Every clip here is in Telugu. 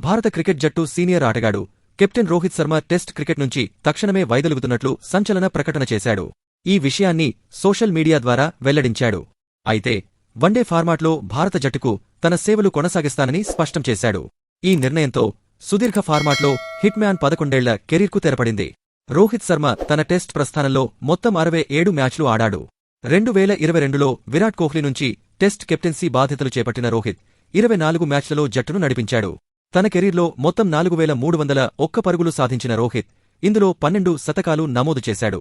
భారత క్రికెట్ జట్టు సీనియర్ ఆటగాడు captain Rohit Sharma test cricket నుంచి తక్షణమే వైదొలుగుతున్నట్లు సంచలన ప్రకటన చేశాడు. ఈ విషయాన్ని సోషల్ మీడియా ద్వారా వెల్లడించాడు. అయితే వన్డే ఫార్మాట్లో భారత జట్టుకు తన సేవలు కొనసాగిస్తానని స్పష్టం చేశాడు. ఈ నిర్ణయంతో సుదీర్ఘ ఫార్మాట్లో హిట్ మ్యాన్ 11 ఏళ్ల కెరీర్కు తెరపడింది. రోహిత్ శర్మ తన టెస్ట్ ప్రస్థానంలో మొత్తం 67 మ్యాచ్లు ఆడాడు. 2022లో విరాట్ కోహ్లీ నుంచి టెస్ట్ కెప్టెన్సీ బాధ్యతలు చేపట్టిన రోహిత్ 24 మ్యాచ్లలో జట్టును నడిపించాడు. తన కెరీర్లో మొత్తం 4301 పరుగులు సాధించిన రోహిత్ ఇందులో 12 శతకాలు నమోదు చేశాడు.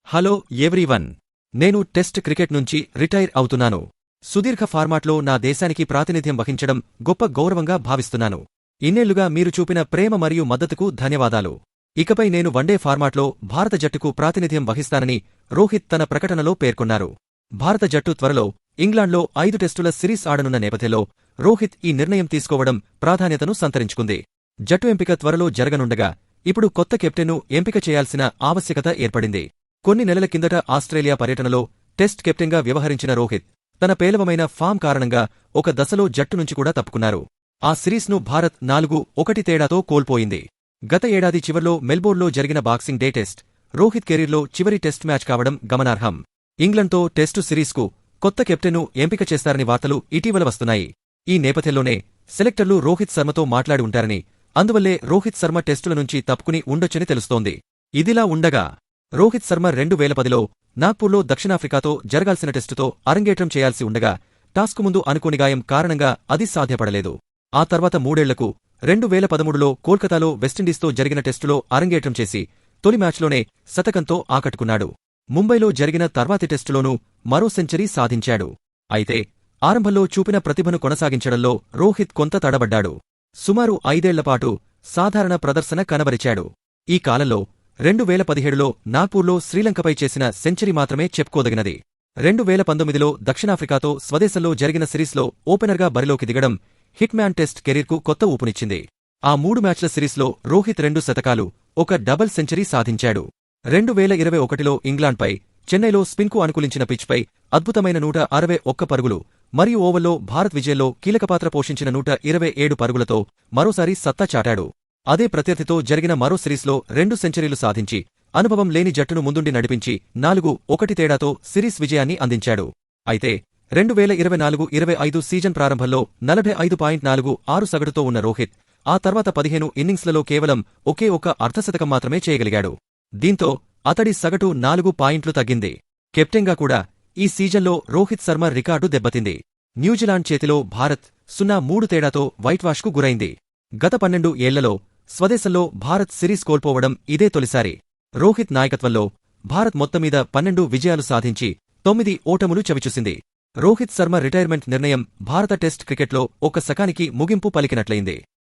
హలో ఎవ్రీవన్, నేను టెస్ట్ క్రికెట్ నుంచి రిటైర్ అవుతున్నాను. సుదీర్ఘ ఫార్మాట్లో నా దేశానికి ప్రాతినిధ్యం వహించడం గొప్ప గౌరవంగా భావిస్తున్నాను. ఇన్నేళ్లుగా మీరు చూపిన ప్రేమ మరియు మద్దతుకు ధన్యవాదాలు. ఇకపై నేను వన్డే ఫార్మాట్లో భారత జట్టుకు ప్రాతినిధ్యం వహిస్తానని రోహిత్ తన ప్రకటనలో పేర్కొన్నారు. భారత జట్టు త్వరలో ఇంగ్లాండ్లో 5 టెస్టుల సిరీస్ ఆడనున్న నేపథ్యంలో రోహిత్ ఈ నిర్ణయం తీసుకోవడం ప్రాధాన్యతను సంతరించుకుంది. జట్టు ఎంపిక త్వరలో జరగనుండగా ఇప్పుడు కొత్త కెప్టెన్ను ఎంపిక చేయాల్సిన ఆవశ్యకత ఏర్పడింది. కొన్ని నెలల కిందట ఆస్ట్రేలియా పర్యటనలో టెస్ట్ కెప్టెన్గా వ్యవహరించిన రోహిత్ తన పేలవమైన ఫామ్ కారణంగా ఒక దశలో జట్టు నుంచి కూడా తప్పుకున్నారు. ఆ సిరీస్ను భారత్ 4-1 తేడాతో కోల్పోయింది. గత ఏడాది చివర్లో మెల్బోర్న్లో జరిగిన బాక్సింగ్ డే టెస్ట్ రోహిత్ కెరీర్లో చివరి టెస్ట్ మ్యాచ్ కావడం గమనార్హం. ఇంగ్లండ్తో టెస్టు సిరీస్కు కొత్త కెప్టెన్ను ఎంపిక చేస్తారని వార్తలు ఇటీవల వస్తున్నాయి. ఈ నేపథ్యంలోనే సెలెక్టర్లు రోహిత్ శర్మతో మాట్లాడి ఉంటారని, అందువల్లే రోహిత్ శర్మ టెస్టుల నుంచి తప్పుకుని ఉండొచ్చని తెలుస్తోంది. ఇదిలా ఉండగా రోహిత్ శర్మ 2010లో నాగ్పూర్లో దక్షిణాఫ్రికాతో జరగాల్సిన టెస్టుతో అరంగేట్రం చేయాల్సి ఉండగా టాస్కు ముందు అనుకోని గాయం కారణంగా అది సాధ్యపడలేదు. ఆ తర్వాత 3 ఏళ్లకు 2013లో కోల్కతాలో వెస్టిండీస్తో జరిగిన టెస్టులో అరంగేట్రం చేసి తొలి మ్యాచ్లోనే శతకంతో ఆకట్టుకున్నాడు. ముంబైలో జరిగిన తర్వాతి టెస్టులోనూ మరో సెంచరీ సాధించాడు. అయితే ఆరంభంలో చూపిన ప్రతిభను కొనసాగించడంలో రోహిత్ కొంత తడబడ్డాడు. సుమారు 5 ఏళ్లపాటు సాధారణ ప్రదర్శన కనబరిచాడు. ఈ కాలంలో 2017లో నాగ్పూర్లో శ్రీలంకపై చేసిన సెంచరీ మాత్రమే చెప్పుకోదగినది. 2019లో దక్షిణాఫ్రికాతో స్వదేశంలో జరిగిన సిరీస్లో ఓపెనర్గా బరిలోకి దిగడం హిట్ మ్యాన్ టెస్ట్ కెరీర్కు కొత్త ఊపునిచ్చింది. ఆ 3 మ్యాచ్ల సిరీస్లో రోహిత్ 2 శతకాలు, ఒక డబుల్ సెంచరీ సాధించాడు. 2021లో ఇంగ్లాండ్పై చెన్నైలో స్పిన్కు అనుకూలించిన పిచ్పై అద్భుతమైన 161 పరుగులు మరియు ఓవల్లో భారత్ విజయంలో కీలకపాత్ర పోషించిన 127 పరుగులతో మరోసారి సత్తా చాటాడు. అదే ప్రత్యర్థితో జరిగిన మరో సిరీస్లో 2 సెంచరీలు సాధించి అనుభవం లేని జట్టును ముందుండి నడిపించి 4-1 తేడాతో సిరీస్ విజయాన్ని అందించాడు. అయితే 2024-25 సీజన్ ప్రారంభంలో 45.46 సగటుతో ఉన్న రోహిత్ ఆ తర్వాత 15 ఇన్నింగ్స్లలో కేవలం ఒకే ఒక్క అర్ధశతకం మాత్రమే చేయగలిగాడు. దీంతో అతడి సగటు 4 పాయింట్లు తగ్గింది. కెప్టెన్గా కూడా ఈ సీజన్లో రోహిత్ శర్మ రికార్డు దెబ్బతింది. న్యూజిలాండ్ చేతిలో భారత్ 0-3 తేడాతో వైట్వాష్కు గురైంది. గత 12 ఏళ్లలో స్వదేశంలో భారత్ సిరీస్ కోల్పోవడం ఇదే తొలిసారి. రోహిత్ నాయకత్వంలో భారత్ మొత్తమీద 12 విజయాలు సాధించి 9 ఓటములు చవిచూసింది. రోహిత్ శర్మ రిటైర్మెంట్ నిర్ణయం భారత టెస్ట్ క్రికెట్లో ఒక శకానికి ముగింపు పలికినట్లయింది.